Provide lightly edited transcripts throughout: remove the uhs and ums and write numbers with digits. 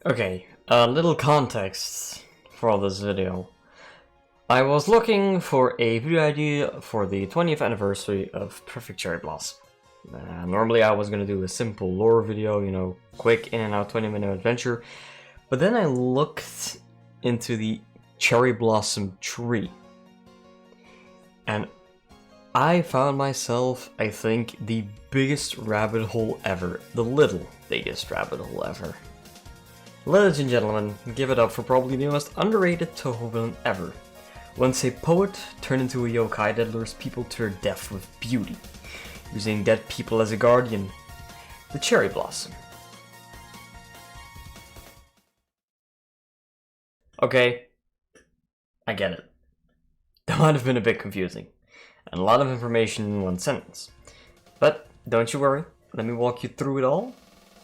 Okay, a little context for this video. I was looking for a video idea for the 20th anniversary of Perfect Cherry Blossom. Normally I was gonna do a simple lore video, you know, quick in and out 20-minute adventure, but then I looked into the cherry blossom tree, and I found myself, I think, the biggest rabbit hole ever. The little biggest rabbit hole ever. Ladies and gentlemen, give it up for probably the most underrated Touhou villain ever. Once a poet turned into a yokai that lures people to their death with beauty, using dead people as a guardian, the Cherry Blossom. Okay, I get it. That might have been a bit confusing, and a lot of information in one sentence. But don't you worry, let me walk you through it all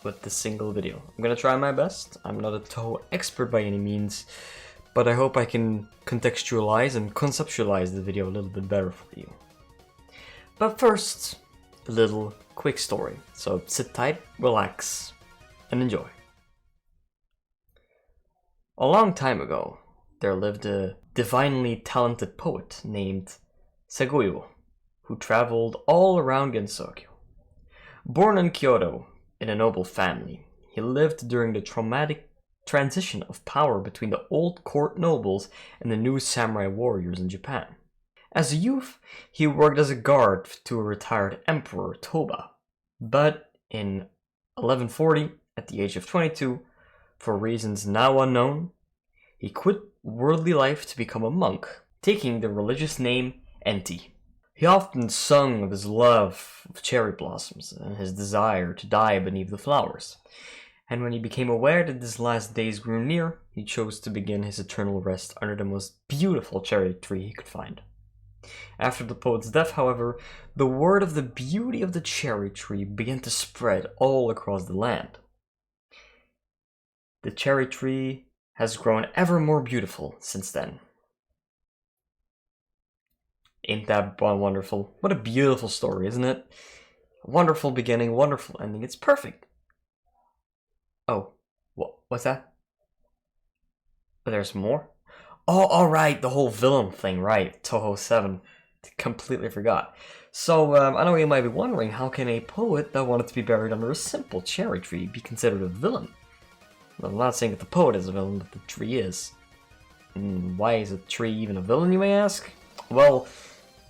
with this single video. I'm gonna try my best. I'm not a Touhou expert by any means, but I hope I can contextualize and conceptualize the video a little bit better for you. But first, a little quick story. So sit tight, relax, and enjoy. A long time ago, there lived a divinely talented poet named Touhou, who traveled all around Gensokyo. Born in Kyoto, in a noble family, he lived during the traumatic transition of power between the old court nobles and the new samurai warriors in Japan. As a youth, he worked as a guard to a retired emperor, Toba. But in 1140, at the age of 22, for reasons now unknown, he quit worldly life to become a monk, taking the religious name Enti. He often sung of his love of cherry blossoms and his desire to die beneath the flowers. And when he became aware that his last days grew near, he chose to begin his eternal rest under the most beautiful cherry tree he could find. After the poet's death, however, the word of the beauty of the cherry tree began to spread all across the land. The cherry tree has grown ever more beautiful since then. Ain't that wonderful? What a beautiful story, isn't it? Wonderful beginning, wonderful ending. It's perfect. Oh, what's that? Oh, there's more? Oh, alright, the whole villain thing, right. Touhou 7. Completely forgot. So, I know you might be wondering, how can a poet that wanted to be buried under a simple cherry tree be considered a villain? Well, I'm not saying that the poet is a villain, but the tree is. Why is a tree even a villain, you may ask? Well,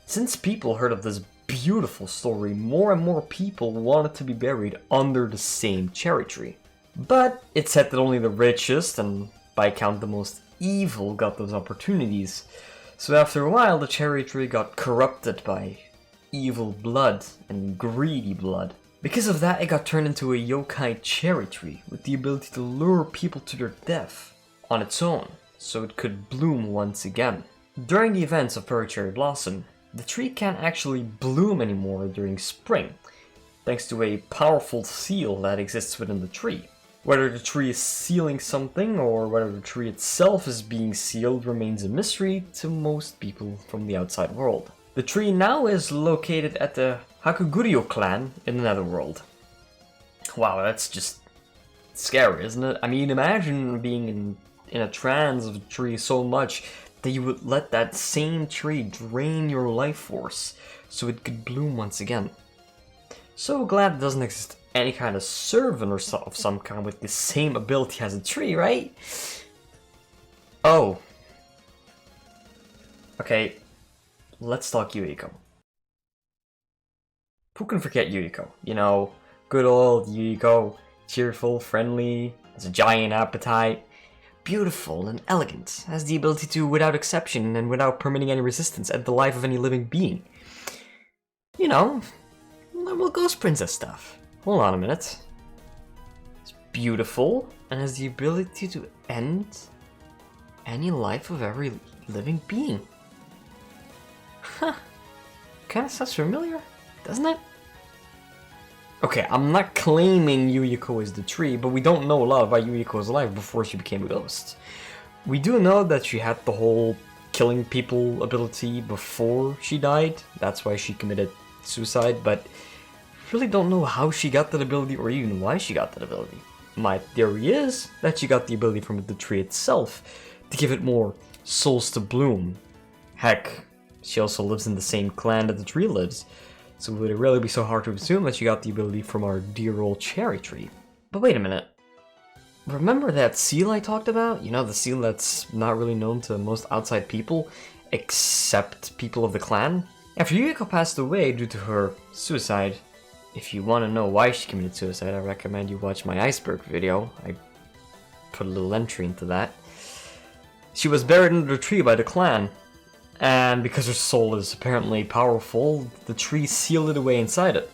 since people heard of this beautiful story, more and more people wanted to be buried under the same cherry tree. But it's said that only the richest, and by count the most evil, got those opportunities. So after a while, the cherry tree got corrupted by evil blood and greedy blood. Because of that, it got turned into a yokai cherry tree with the ability to lure people to their death on its own, so it could bloom once again. During the events of Perfect Cherry Blossom, the tree can't actually bloom anymore during spring, thanks to a powerful seal that exists within the tree. Whether the tree is sealing something or whether the tree itself is being sealed remains a mystery to most people from the outside world. The tree now is located at the Hakuguryo clan in the Netherworld. Wow, that's just scary, isn't it? I mean, imagine being in a trance of a tree so much that you would let that same tree drain your life force so it could bloom once again. So glad it doesn't exist any kind of servant or of some kind with the same ability as a tree, right? Oh. Okay, let's talk Yuiko. Who can forget Yuiko? You know, good old Yuiko, cheerful, friendly, has a giant appetite. Beautiful and elegant, has the ability to, without exception and without permitting any resistance, end the life of any living being. You know, normal Ghost Princess stuff. Hold on a minute. It's beautiful and has the ability to end any life of every living being. Huh. Kinda sounds familiar, doesn't it? Okay, I'm not claiming Yuiko is the tree, but we don't know a lot about Yuiko's life before she became a ghost. We do know that she had the whole killing people ability before she died. That's why she committed suicide, but really don't know how she got that ability or even why she got that ability. My theory is that she got the ability from the tree itself to give it more souls to bloom. Heck, she also lives in the same clan that the tree lives, so would it really be so hard to assume that she got the ability from our dear old cherry tree? But wait a minute. Remember that seal I talked about? You know, the seal that's not really known to most outside people, except people of the clan? After Yuriko passed away due to her suicide, if you want to know why she committed suicide, I recommend you watch my iceberg video. I put a little entry into that. She was buried under the tree by the clan, and because her soul is apparently powerful, the tree sealed it away inside it.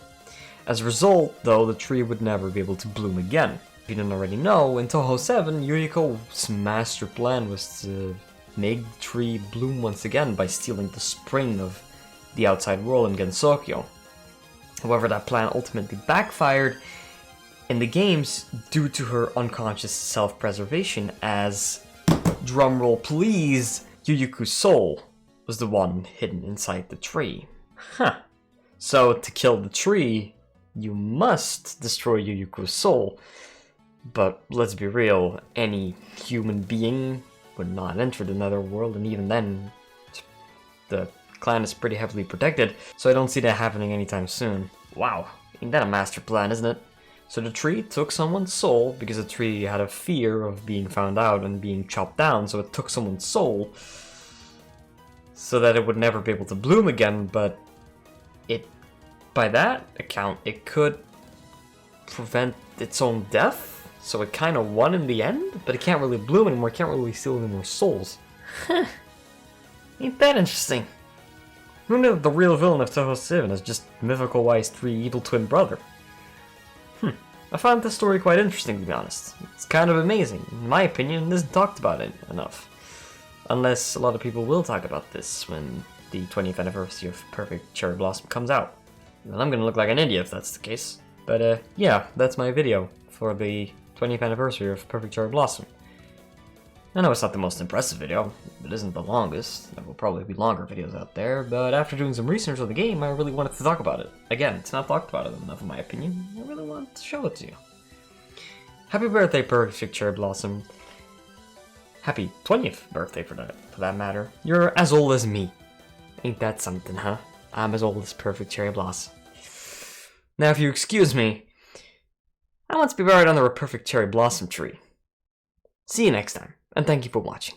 As a result, though, the tree would never be able to bloom again. If you didn't already know, in Touhou 7, Yuriko's master plan was to make the tree bloom once again by stealing the spring of the outside world in Gensokyo. However, that plan ultimately backfired in the games due to her unconscious self-preservation, as, drumroll please, Yuyuku's soul was the one hidden inside the tree. Huh. So, to kill the tree, you must destroy Yuyuku's soul. But let's be real, any human being would not enter the netherworld, and even then, the clan is pretty heavily protected, so I don't see that happening anytime soon. Wow, ain't that a master plan, isn't it? So the tree took someone's soul, because the tree had a fear of being found out and being chopped down, so it took someone's soul, so that it would never be able to bloom again, but it, by that account, it could prevent its own death, so it kind of won in the end, but it can't really bloom anymore, it can't really steal any more souls. Huh. Ain't that interesting? Who knew the real villain of Touhou 7 is just Mythical Y's 3 evil twin brother? I found this story quite interesting, to be honest. It's kind of amazing. In my opinion, it isn't talked about it enough. Unless a lot of people will talk about this when the 20th anniversary of Perfect Cherry Blossom comes out. And I'm gonna look like an idiot if that's the case. But yeah, that's my video for the 20th anniversary of Perfect Cherry Blossom. I know it's not the most impressive video, it isn't the longest, there will probably be longer videos out there, but after doing some research on the game, I really wanted to talk about it. Again, it's not talked about enough in my opinion, I really wanted to show it to you. Happy birthday, Perfect Cherry Blossom. Happy 20th birthday for that matter. You're as old as me. Ain't that something, huh? I'm as old as Perfect Cherry Blossom. Now if you excuse me, I want to be buried under a Perfect Cherry Blossom tree. See you next time. And thank you for watching.